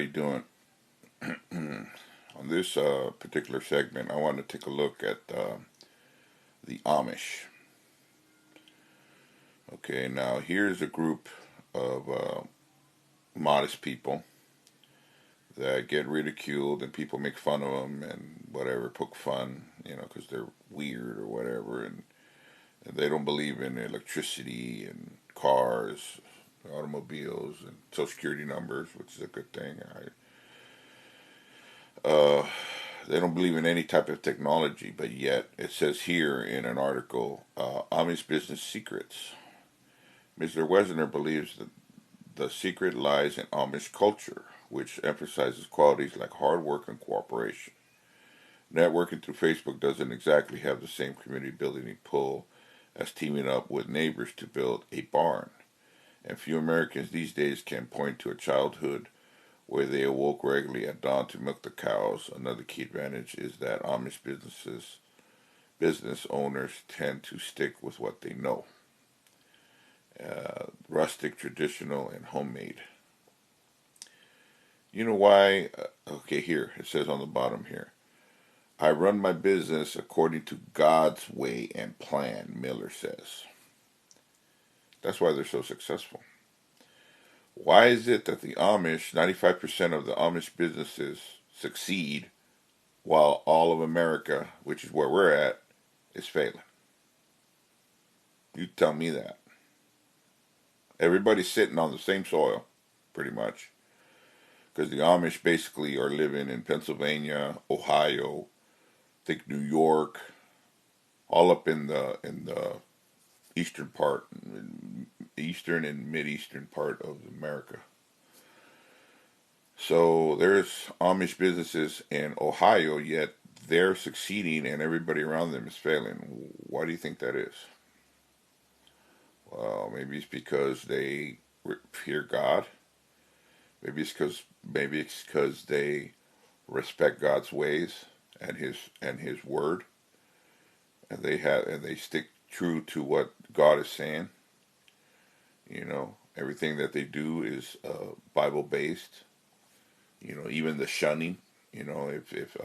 you doing? On this particular segment, I want to take a look at the Amish. Okay, now here's a group of modest people that get ridiculed and people make fun of them and whatever, poke fun, because they're weird or whatever, and they don't believe in electricity and cars, automobiles, and social security numbers, which is a good thing. Uh, they don't believe in any type of technology, but yet it says here in an article, Amish business secrets. Mr. Wesener believes that the secret lies in Amish culture, which emphasizes qualities like hard work and cooperation. Networking through Facebook doesn't exactly have the same community building pull as teaming up with neighbors to build a barn. And few Americans these days can point to a childhood where they awoke regularly at dawn to milk the cows. Another key advantage is that Amish business owners tend to stick with what they know. Rustic, traditional, and homemade. You know why? Okay, here, it says on the bottom here. I run my business according to God's way and plan, Miller says. That's why they're so successful. Why is it that the Amish, 95% of the Amish businesses succeed while all of America, which is where we're at, is failing? You tell me that. Everybody's sitting on the same soil, pretty much. Because the Amish basically are living in Pennsylvania, Ohio, I think New York, all up in the eastern part, eastern and mid-eastern part of America. So there's Amish businesses in Ohio, yet they're succeeding and everybody around them is failing. Why do you think that is? Well, maybe it's because they fear God. Maybe it's because they respect God's ways and His word, and they stick true to what God is saying. Everything that they do is Bible based. Even the shunning. If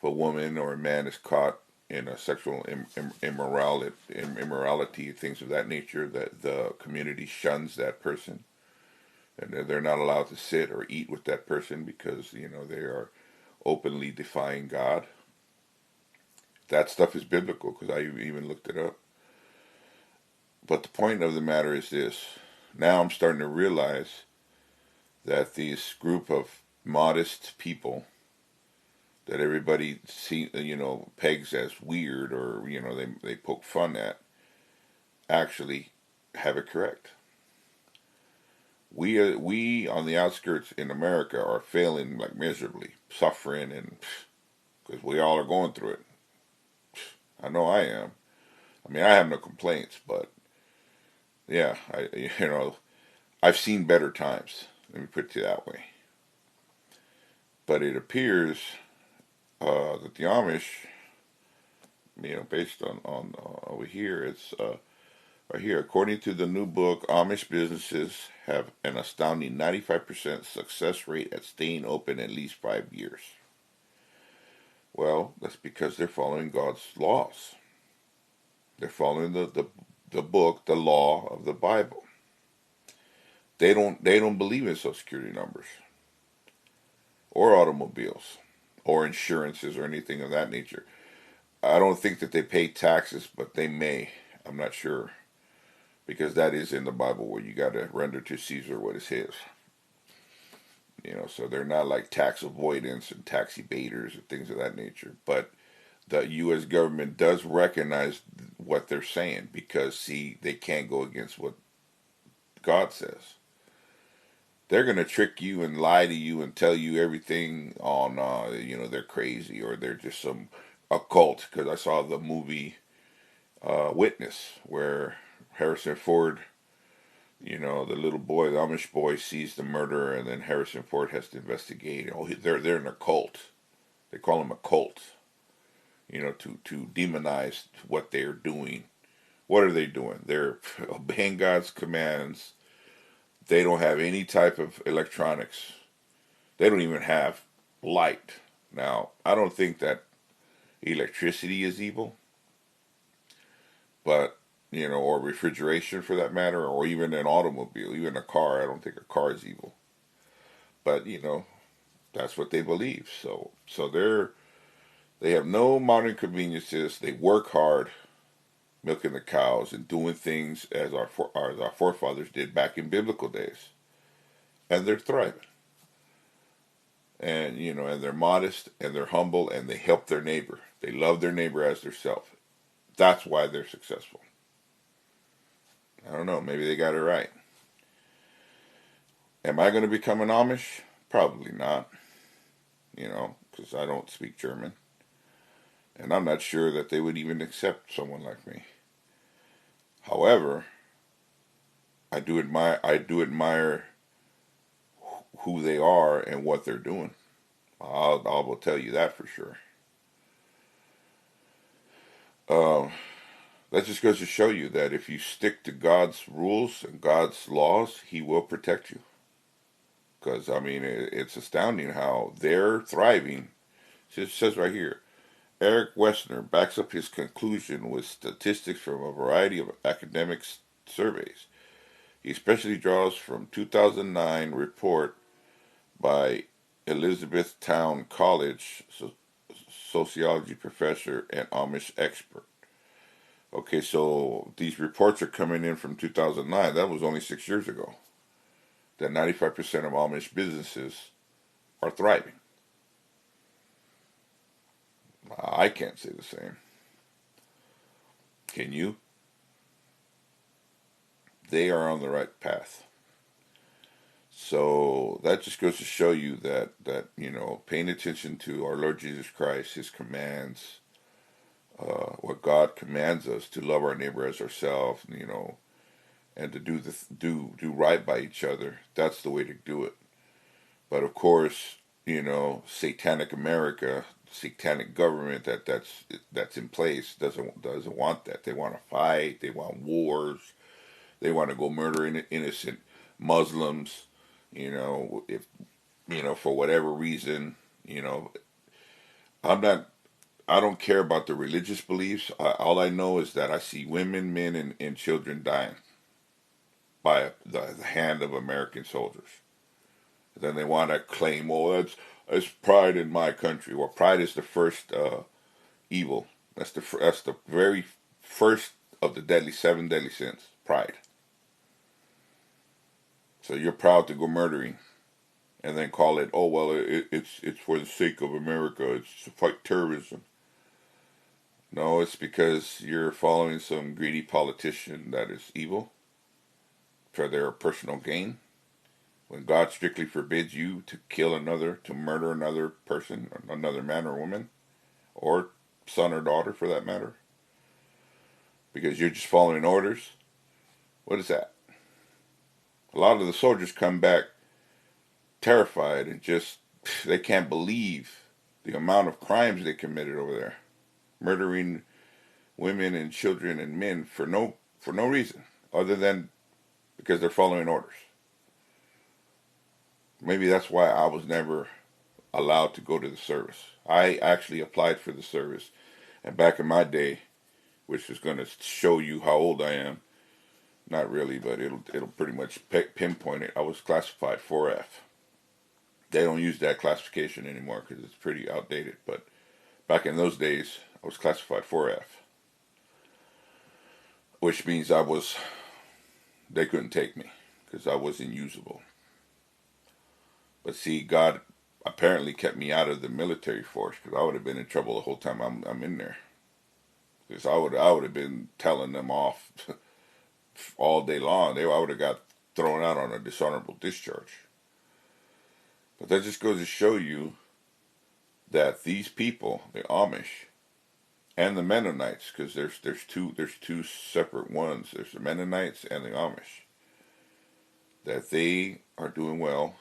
a woman or a man is caught in a sexual immorality, things of that nature, that the community shuns that person, and they're not allowed to sit or eat with that person because they are openly defying God. That stuff is biblical because I even looked it up. But the point of the matter is this: now I'm starting to realize that these group of modest people that everybody pegs as weird or they poke fun at actually have it correct. We on the outskirts in America are failing like miserably, suffering, and because we all are going through it. I know I am. I mean, I have no complaints, but yeah, I've seen better times. Let me put it that way. But it appears that the Amish, based on over here, it's right here. According to the new book, Amish businesses have an astounding 95% success rate at staying open at least 5 years. Well, that's because they're following God's laws. They're following the book, the law of the Bible. They don't believe in Social Security numbers or automobiles or insurances or anything of that nature. I don't think that they pay taxes, but they may. I'm not sure. Because that is in the Bible where you got to render to Caesar what is his. So they're not like tax avoidance and tax evaders and things of that nature. But the U.S. government does recognize what they're saying because, see, they can't go against what God says. They're going to trick you and lie to you and tell you everything on, they're crazy or they're just some occult. Because I saw the movie Witness where Harrison Ford, the little boy, the Amish boy, sees the murder, and then Harrison Ford has to investigate. They're in a cult. They call them a cult. To demonize what they're doing. What are they doing? They're obeying God's commands. They don't have any type of electronics. They don't even have light. Now, I don't think that electricity is evil, but or refrigeration for that matter, or even an automobile, even a car. I don't think a car is evil, but that's what they believe. So they have no modern conveniences. They work hard, milking the cows and doing things as our forefathers did back in biblical days, and they're thriving. And and they're modest and they're humble and they help their neighbor. They love their neighbor as their self. That's why they're successful. I don't know. Maybe they got it right. Am I going to become an Amish? Probably not. Because I don't speak German, and I'm not sure that they would even accept someone like me. However, I do admire who they are and what they're doing. I will tell you that for sure. Um, that just goes to show you that if you stick to God's rules and God's laws, He will protect you. Because I mean, it's astounding how they're thriving. It says right here, Eric Wessner backs up his conclusion with statistics from a variety of academic surveys. He especially draws from 2009 report by Elizabethtown College sociology professor and Amish expert. Okay, so these reports are coming in from 2009. That was only 6 years ago. That 95% of Amish businesses are thriving. I can't say the same. Can you? They are on the right path. So that just goes to show you that paying attention to our Lord Jesus Christ, His commands, what God commands us to love our neighbor as ourselves, and to do right by each other. That's the way to do it. But of course, satanic America, satanic government that's in place doesn't want that. They want to fight. They want wars. They want to go murder innocent Muslims. If for whatever reason, I'm not. I don't care about the religious beliefs. All I know is that I see women, men, and children dying by the hand of American soldiers. Then they want to claim, oh, that's pride in my country. Well, pride is the first evil. That's the very first of the seven deadly sins. Pride. So you're proud to go murdering, and then call it, oh well, it's for the sake of America. It's to fight terrorism. No, it's because you're following some greedy politician that is evil for their personal gain. When God strictly forbids you to kill another, to murder another person, another man or woman, or son or daughter for that matter, because you're just following orders, what is that? A lot of the soldiers come back terrified and they can't believe the amount of crimes they committed over there, murdering women and children and men for no reason other than because they're following orders. Maybe that's why I was never allowed to go to the service. I actually applied for the service, and back in my day, which is going to show you how old I am, not really, but it'll pretty much pinpoint it. I was classified 4F. They don't use that classification anymore because it's pretty outdated. But back in those days, I was classified 4F, which means they couldn't take me because I wasn't usable. But see, God apparently kept me out of the military force because I would have been in trouble the whole time I'm in there. Because I would have been telling them off all day long. I would have got thrown out on a dishonorable discharge. But that just goes to show you that these people, the Amish and the Mennonites, because there's two separate ones. There's the Mennonites and the Amish. That they are doing well,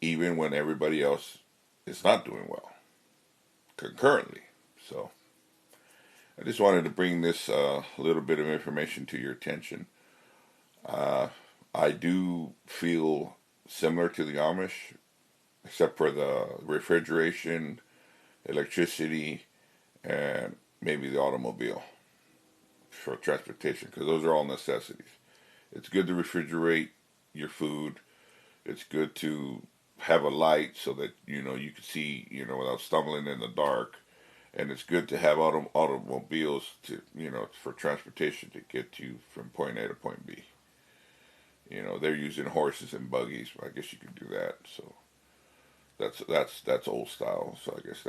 even when everybody else is not doing well, concurrently. So I just wanted to bring this little bit of information to your attention. I do feel similar to the Amish except for the refrigeration, electricity, and maybe the automobile for transportation, because those are all necessities. It's good to refrigerate your food. It's good to have a light so that you can see without stumbling in the dark. And it's good to have automobiles to for transportation to get you from point A to point B. They're using horses and buggies. I guess you can do that. So that's old style. So I guess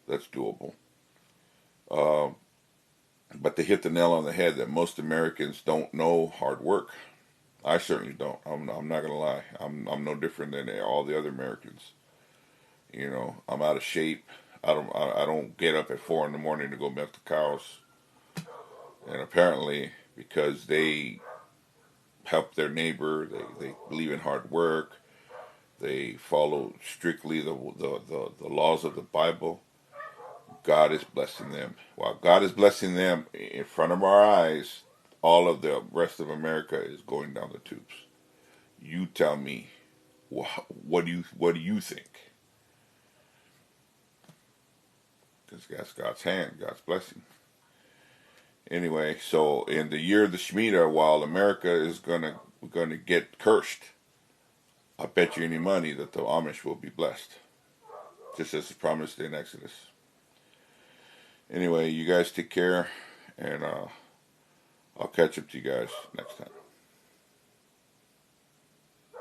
that's doable. Um, but they hit the nail on the head that most Americans don't know hard work. I certainly don't. I'm not gonna lie. I'm no different than all the other Americans. I'm out of shape. I don't get up at 4 in the morning to go milk the cows. And apparently, because they help their neighbor, they believe in hard work. They follow strictly the laws of the Bible. God is blessing them. While God is blessing them in front of our eyes, all of the rest of America is going down the tubes. You tell me, what do you think? Because that's God's hand, God's blessing. Anyway, so in the year of the Shemitah, while America is gonna get cursed, I bet you any money that the Amish will be blessed, just as promised in Exodus. Anyway, you guys take care, and I'll catch up to you guys next time.